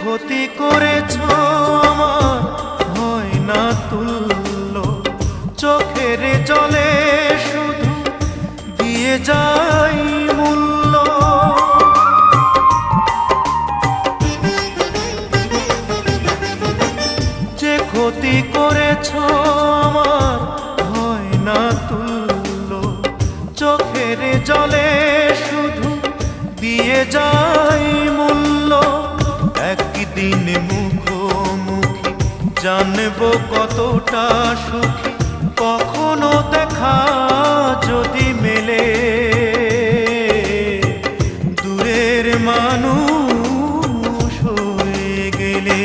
ক্ষতি করেছ আমার হয় না তুল্য, চোখের জলে শুধু দিয়ে যাই মূল্য। যে ক্ষতি করেছ আমার হয় না তুল্য, চোখের জলে শুধু দিয়ে যাই মূল্য। একদিন মুখোমুখি জানবো কতটা সুখী, কখনো দেখা যদি মেলে। দূরের মানুষ হয়ে গেলে